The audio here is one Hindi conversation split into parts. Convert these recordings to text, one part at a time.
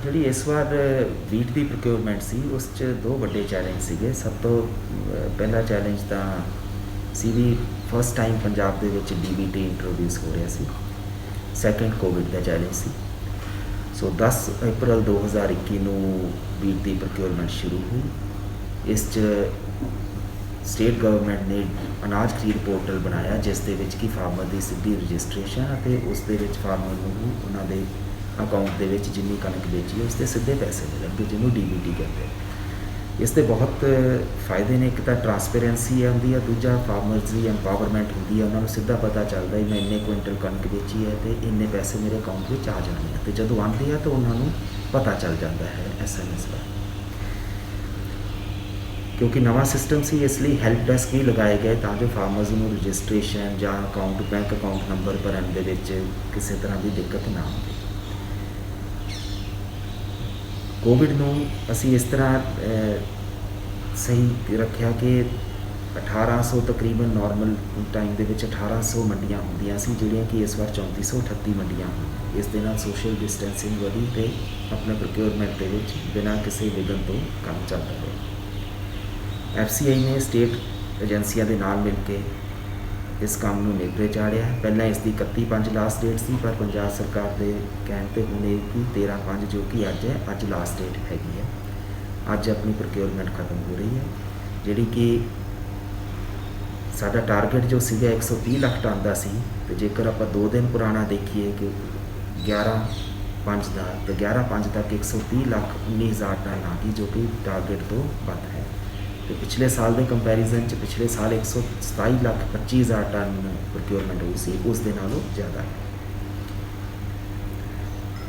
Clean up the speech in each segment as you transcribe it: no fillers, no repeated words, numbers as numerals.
ਜਿਹੜੀ ਇਸ ਵਾਰ ਵੀਟ ਦੀ ਪ੍ਰੋਕਿਉਰਮੈਂਟ ਸੀ ਉਸ 'ਚ ਦੋ ਵੱਡੇ ਚੈਲੰਜ ਸੀਗੇ। ਸਭ ਤੋਂ ਪਹਿਲਾ ਚੈਲੰਜ ਤਾਂ ਸੀ ਵੀ ਫਸਟ ਟਾਈਮ ਪੰਜਾਬ ਦੇ ਵਿੱਚ DBT ਇੰਟਰੋਡਿਊਸ ਹੋ ਰਿਹਾ ਸੀ। ਸੈਕੰਡ ਕੋਵਿਡ ਦਾ ਚੈਲੰਜ ਸੀ। ਸੋ 10 ਅਪ੍ਰੈਲ 2021 ਨੂੰ ਵੀਟ ਦੀ ਪ੍ਰੋਕਿਉਰਮੈਂਟ ਸ਼ੁਰੂ ਹੋਈ। ਇਸ 'ਚ ਸਟੇਟ ਗਵਰਨਮੈਂਟ ਨੇ ਅਨਾਜ ਖਰੀਦ ਪੋਰਟਲ ਬਣਾਇਆ, ਜਿਸ ਦੇ ਵਿੱਚ ਕਿ ਫਾਰਮਰ ਦੀ ਸਿੱਧੀ ਰਜਿਸਟ੍ਰੇਸ਼ਨ ਅਤੇ ਉਸ ਦੇ ਵਿੱਚ ਫਾਰਮਰ ਨੂੰ ਉਹਨਾਂ ਦੇ ਅਕਾਊਂਟ ਦੇ ਵਿੱਚ ਜਿੰਨੀ ਕਣਕ ਵੇਚੀ ਹੈ ਉਸ ਦੇ ਸਿੱਧੇ ਪੈਸੇ ਮਿਲਣਗੇ, ਜਿਹਨੂੰ DBT ਕਹਿੰਦੇ। ਇਸ ਦੇ ਬਹੁਤ ਫਾਇਦੇ ਨੇ। ਇੱਕ ਤਾਂ ਟਰਾਂਸਪੇਰੈਂਸੀ ਆਉਂਦੀ ਹੈ, ਦੂਜਾ ਫਾਰਮਰਸ ਦੀ ਐਮਪਾਵਰਮੈਂਟ ਹੁੰਦੀ ਹੈ। ਉਹਨਾਂ ਨੂੰ ਸਿੱਧਾ ਪਤਾ ਚੱਲਦਾ ਹੈ ਮੈਂ ਇੰਨੇ ਕੁਇੰਟਲ ਕਣਕ ਵੇਚੀ ਹੈ ਅਤੇ ਇੰਨੇ ਪੈਸੇ ਮੇਰੇ ਅਕਾਊਂਟ ਵਿੱਚ ਆ ਜਾਣੇ ਆ, ਅਤੇ ਜਦੋਂ ਆਉਂਦੇ ਆ ਤਾਂ ਉਹਨਾਂ ਨੂੰ ਪਤਾ ਚੱਲ ਜਾਂਦਾ ਹੈ SMS ਦਾ। ਕਿਉਂਕਿ ਨਵਾਂ ਸਿਸਟਮ ਸੀ, ਇਸ ਲਈ ਹੈਲਪ ਡੈਸਕ ਵੀ ਲਗਾਏ ਗਏ ਤਾਂ ਜੋ ਫਾਰਮਰਸ ਨੂੰ ਰਜਿਸਟ੍ਰੇਸ਼ਨ ਜਾਂ ਬੈਂਕ ਅਕਾਊਂਟ ਨੰਬਰ ਭਰਨ ਦੇ ਵਿੱਚ ਕਿਸੇ ਤਰ੍ਹਾਂ ਦੀ ਦਿੱਕਤ ਨਾ ਆਵੇ। ਕੋਵਿਡ ਨੂੰ ਅਸੀਂ ਇਸ ਤਰ੍ਹਾਂ ਸਹੀ ਰੱਖਿਆ ਕਿ 1800 ਤਕਰੀਬਨ ਨੋਰਮਲ ਟਾਈਮ ਦੇ ਵਿੱਚ 1800 ਮੰਡੀਆਂ ਹੁੰਦੀਆਂ ਸੀ, ਜਿਹੜੀਆਂ ਕਿ ਇਸ ਵਾਰ 3438 ਮੰਡੀਆਂ ਹੋਈਆਂ। ਇਸ ਦੇ ਨਾਲ ਸੋਸ਼ਲ ਡਿਸਟੈਂਸਿੰਗ ਵਧੀ ਅਤੇ ਆਪਣੇ ਪ੍ਰੋਕਿਉਰਮੈਂਟ ਦੇ ਵਿੱਚ ਬਿਨਾਂ ਕਿਸੇ ਵਿਘਨ ਤੋਂ ਕੰਮ ਚੱਲਦਾ ਰਿਹਾ। FCI ਨੇ ਸਟੇਟ ਏਜੰਸੀਆਂ ਦੇ ਨਾਲ ਮਿਲ ਕੇ ਇਸ ਕੰਮ ਨੂੰ ਨੇਪਰੇ ਚਾੜਿਆ। ਪਹਿਲਾਂ ਇਸ ਦੀ 31/5 ਲਾਸਟ ਡੇਟ ਸੀ, ਪਰ ਪੰਜਾਬ ਸਰਕਾਰ ਦੇ ਕਹਿਣ 'ਤੇ ਹੁਣ ਇਹ ਕਿ 13/5 ਜੋ ਕਿ ਅੱਜ ਹੈ, ਅੱਜ ਲਾਸਟ ਡੇਟ ਹੈਗੀ ਹੈ। ਅੱਜ ਆਪਣੀ ਪ੍ਰੋਕਿਉਰਮੈਂਟ ਖਤਮ ਹੋ ਰਹੀ ਹੈ, ਜਿਹੜੀ ਕਿ ਸਾਡਾ ਟਾਰਗੇਟ ਜੋ ਸੀਗਾ 130 ਲੱਖ ਟਨ ਦਾ ਸੀ, ਅਤੇ ਜੇਕਰ ਆਪਾਂ 2 ਦਿਨ ਪੁਰਾਣਾ ਦੇਖੀਏ ਕਿ 11/5 ਦਾ, ਤਾਂ 11/5 ਤੱਕ 130 ਲੱਖ 19,000 ਟਨ ਆ ਗਈ, ਜੋ ਕਿ ਟਾਰਗੇਟ ਤੋਂ ਵੱਧ ਹੈ। ਅਤੇ ਪਿਛਲੇ ਸਾਲ ਦੇ ਕੰਪੈਰੀਜ਼ਨ 'ਚ ਪਿਛਲੇ ਸਾਲ 127,25,000 ਟਨ ਪ੍ਰੋਕਿਉਰਮੈਂਟ ਹੋਈ ਸੀ, ਉਸ ਦੇ ਨਾਲੋਂ ਜ਼ਿਆਦਾ ਹੈ।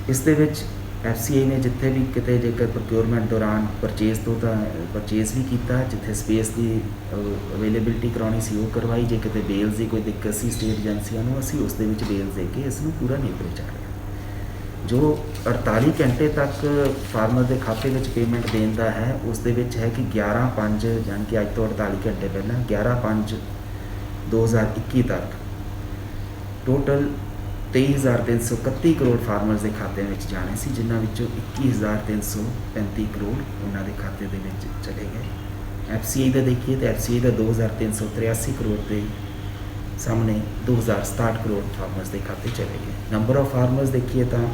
ਇਸ ਦੇ ਵਿੱਚ FCI ਨੇ ਜਿੱਥੇ ਵੀ ਕਿਤੇ ਜੇਕਰ ਪ੍ਰੋਕਿਉਰਮੈਂਟ ਦੌਰਾਨ ਪਰਚੇਜ਼ ਤੋਂ ਤਾਂ ਪਰਚੇਜ਼ ਵੀ ਕੀਤਾ, ਜਿੱਥੇ ਸਪੇਸ ਦੀ ਅਵੇਲੇਬਿਲਿਟੀ ਕਰਾਉਣੀ ਸੀ ਉਹ ਕਰਵਾਈ। ਜੇ ਕਿਤੇ ਬੇਲਸ ਦੀ ਕੋਈ ਦਿੱਕਤ ਸੀ ਸਟੇਟ ਏਜੰਸੀਆਂ ਨੂੰ, ਅਸੀਂ ਉਸ ਦੇ ਵਿੱਚ ਬੇਲਸ ਦੇ ਕੇ ਇਸ ਨੂੰ ਪੂਰਾ ਨੇਪਰੇ ਚਾੜਿਆ। ਜੋ 48 ਘੰਟੇ ਤੱਕ ਫਾਰਮਰ ਦੇ ਖਾਤੇ ਵਿੱਚ ਪੇਮੈਂਟ ਦੇਣ ਦਾ ਹੈ, ਉਸ ਦੇ ਵਿੱਚ ਹੈ ਕਿ 11/5 ਯਾਨੀ ਕਿ ਅੱਜ ਤੋਂ 48 ਘੰਟੇ ਪਹਿਲਾਂ 11/5/2021 ਤੱਕ ਟੋਟਲ 23,331 ਕਰੋੜ ਫਾਰਮਰਸ ਦੇ ਖਾਤਿਆਂ ਵਿੱਚ ਜਾਣੇ ਸੀ, ਜਿਨ੍ਹਾਂ ਵਿੱਚੋਂ 21,335 ਕਰੋੜ ਉਹਨਾਂ ਦੇ ਖਾਤੇ ਦੇ ਵਿੱਚ ਚਲੇ ਗਏ। FCI ਦਾ ਦੇਖੀਏ ਤਾਂ FCI ਦਾ 2,383 ਕਰੋੜ ਦੇ ਸਾਹਮਣੇ 2,067 ਕਰੋੜ ਫਾਰਮਰਸ ਦੇ ਖਾਤੇ ਚਲੇ ਗਏ। ਨੰਬਰ ਆਫ ਫਾਰਮਰਸ ਦੇਖੀਏ ਤਾਂ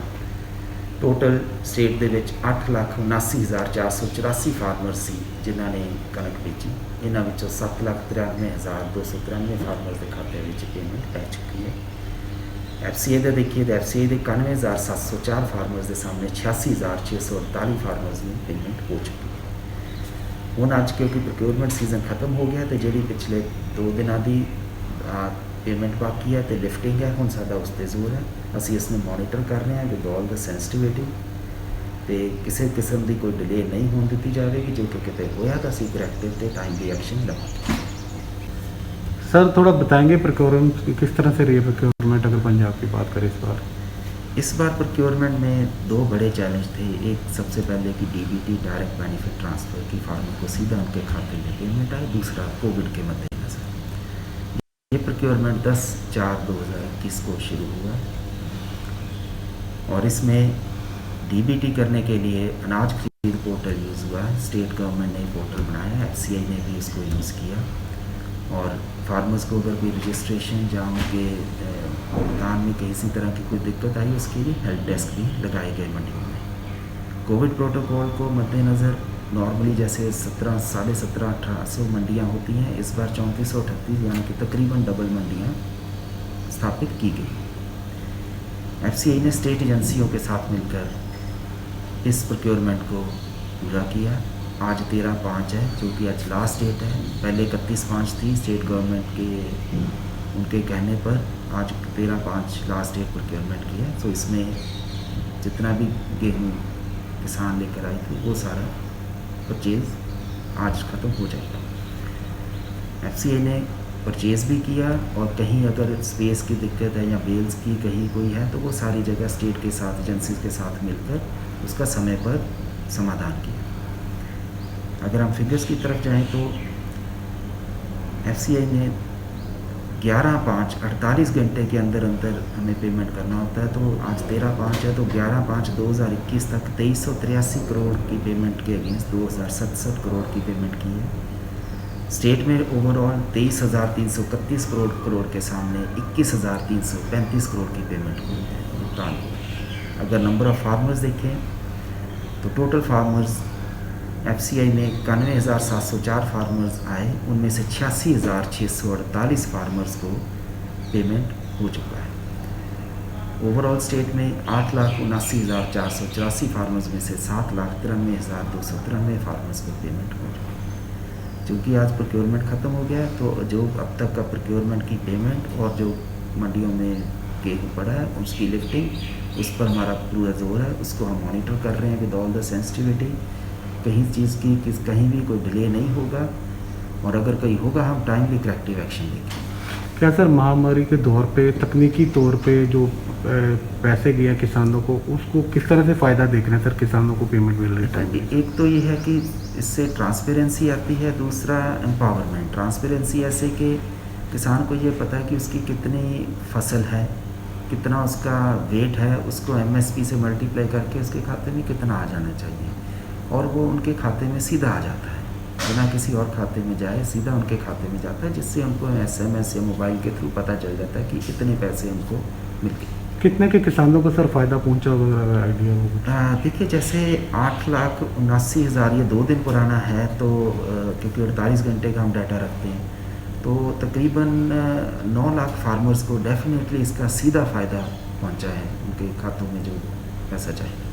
ਟੋਟਲ ਸਟੇਟ ਦੇ ਵਿੱਚ 8,79,484 ਫਾਰਮਰ ਸੀ ਜਿਨ੍ਹਾਂ ਨੇ ਕਣਕ ਵੇਚੀ। ਇਹਨਾਂ ਵਿੱਚੋਂ 7,93,293 ਫਾਰਮਰਸ ਦੇ ਖਾਤੇ ਵਿੱਚ ਪੇਮੈਂਟ ਪੈ ਚੁੱਕੀ ਹੈ। FCI ਦਾ ਦੇਖੀਏ ਤਾਂ FCI ਦੇ 91,704 ਫਾਰਮਰਸ ਦੇ ਸਾਹਮਣੇ 86,648 ਫਾਰਮਰਸ ਨੂੰ ਪੇਮੈਂਟ ਹੋ ਚੁੱਕੀ ਹੈ। ਹੁਣ ਅੱਜ ਕਿਉਂਕਿ ਪ੍ਰੋਕਿਉਰਮੈਂਟ ਸੀਜ਼ਨ ਖਤਮ ਹੋ ਗਿਆ, ਅਤੇ ਜਿਹੜੀ ਪਿਛਲੇ 2 ਦਿਨਾਂ ਦੀ ਪੇਮੈਂਟ ਬਾਕੀ ਹੈ ਅਤੇ ਲਿਫਟਿੰਗ ਹੈ, ਹੁਣ ਸਾਡਾ ਉਸ 'ਤੇ ਜ਼ੋਰ ਹੈ। ਅਸੀਂ ਇਸ ਨੂੰ ਮੋਨੀਟਰ ਕਰ ਰਹੇ ਹਾਂ ਵਿਦ ਆਲ ਦਾ ਸੈਂਸਿਟੀਵਿਟੀ, ਅਤੇ ਕਿਸੇ ਕਿਸਮ ਦੀ ਕੋਈ ਡਿਲੇ ਨਹੀਂ ਹੋਣ ਦਿੱਤੀ ਜਾਵੇਗੀ। ਜੋ ਕਿ ਕਿਤੇ ਹੋਇਆ ਤਾਂ ਅਸੀਂ ਕਰੈਕਟਿਵ ਅਤੇ ਟਾਈਮਲੀ एक्शन लगा। सर थोड़ा बताएंगे प्रोक्योरमेंट किस तरह से रही है प्रोक्योरमेंट, अगर पंजाब की बात करें इस बार प्रोक्योरमेंट में 2 बड़े चैलेंज थे। एक सबसे पहले कि DBT डायरेक्ट बेनिफिट ट्रांसफ़र की फार्मर को सीधा उनके खाते में पेमेंट आए। दूसरा कोविड के मद्देनज़र ये प्रोक्योरमेंट 10/4/2021 को शुरू हुआ, और इसमें DBT करने के लिए अनाज खरीद पोर्टल यूज़ हुआ है। स्टेट गवर्नमेंट ने पोर्टल बनाया, FCI ने भी इसको यूज़ किया, और फार्मर्स को अगर कोई रजिस्ट्रेशन या उनके भुगतान में किसी तरह की कोई दिक्कत आई, उसके लिए हेल्प डेस्क भी लगाए गए मंडियों में। कोविड प्रोटोकॉल को मद्देनज़र नॉर्मली जैसे 17,500 मंडियाँ होती हैं, इस बार 3438 यानी कि तकरीबन डबल मंडियाँ स्थापित की गई। FCI ने स्टेट एजेंसियों के साथ मिलकर इस प्रोक्योरमेंट को पूरा किया। आज 13/5 है, जो कि आज लास्ट डेट है। पहले 31/5 थी स्टेट गवर्नमेंट के उनके कहने पर, आज 13/5 लास्ट डेट प्रोक्योरमेंट की है। तो इसमें जितना भी गेहूँ किसान लेकर आए थे वो सारा परचेज़ आज ख़त्म हो जाएगा। FCI ने परचेज़ भी किया, और कहीं अगर स्पेस की दिक्कत है या बेल्स की कहीं कोई है, तो वो सारी जगह स्टेट के साथ एजेंसीज के साथ मिलकर उसका समय पर समाधान किया। अगर हम फिगर्स की तरफ जाएं तो FCI ने 11/5 48 घंटे के अंदर अंदर हमें पेमेंट करना होता है। तो आज 13/5 है, तो 11/5/2021 तक 2383 करोड़ की पेमेंट के अगेंस्ट 2067 करोड़ की पेमेंट की है। स्टेट में ओवरऑल 23,331 करोड़ के सामने 21,335 करोड़ की पेमेंट हुई है, भुगतान हुआ है। अगर नंबर ऑफ़ फार्मर्स देखें तो टोटल फार्मर्स FCI में 91,704 फार्मर्स आए, उनमें से 86,648 फार्मर्स को पेमेंट हो चुका है। ओवरऑल स्टेट में 8,79,484 फार्मर्स में से 7,93,293 फार्मर्स को पेमेंट हो चुका है। क्योंकि आज प्रोक्योरमेंट ख़त्म हो गया है, तो जो अब तक का प्रोक्योरमेंट की पेमेंट और जो मंडियों में गेहूँ पड़ा है उसकी लिफ्टिंग, उस पर हमारा पूरा जोर है। उसको हम मॉनिटर कर रहे हैं विद ऑल द सेंसिटिविटी। कहीं चीज़ की कहीं भी कोई डिले नहीं होगा, और अगर कहीं होगा हम टाइमली करेक्टिव एक्शन लेंगे। क्या सर महामारी के दौर पे तकनीकी तौर पे जो पैसे गए किसानों को, उसको किस तरह से फ़ायदा देख रहे हैं सर किसानों को पेमेंट मिल रही है? एक तो ये है कि इससे ट्रांसपेरेंसी आती है, दूसरा एम्पावरमेंट। ट्रांसपेरेंसी ऐसे कि किसान को ये पता है कि उसकी कितनी फसल है, कितना उसका वेट है, उसको MSP से मल्टीप्लाई करके उसके खाते में कितना आ जाना चाहिए, और वो उनके खाते में सीधा आ जाता है, बिना किसी और खाते में जाए, सीधा उनके खाते में जाता है, जिससे उनको SMS या मोबाइल के थ्रू पता चल जाता है कि इतने पैसे उनको मिल गए। कितने के किसानों को सर फ़ायदा पहुंचा होगा, आइडिया होगा? देखिए, जैसे 8,79,000 ये 2 दिन पुराना है, तो क्योंकि 48 घंटे का हम डाटा रखते हैं, तो तकरीबन 9 लाख फार्मर्स को डेफिनेटली इसका सीधा फ़ायदा पहुंचा है, उनके खातों में जो पैसा चाहिए।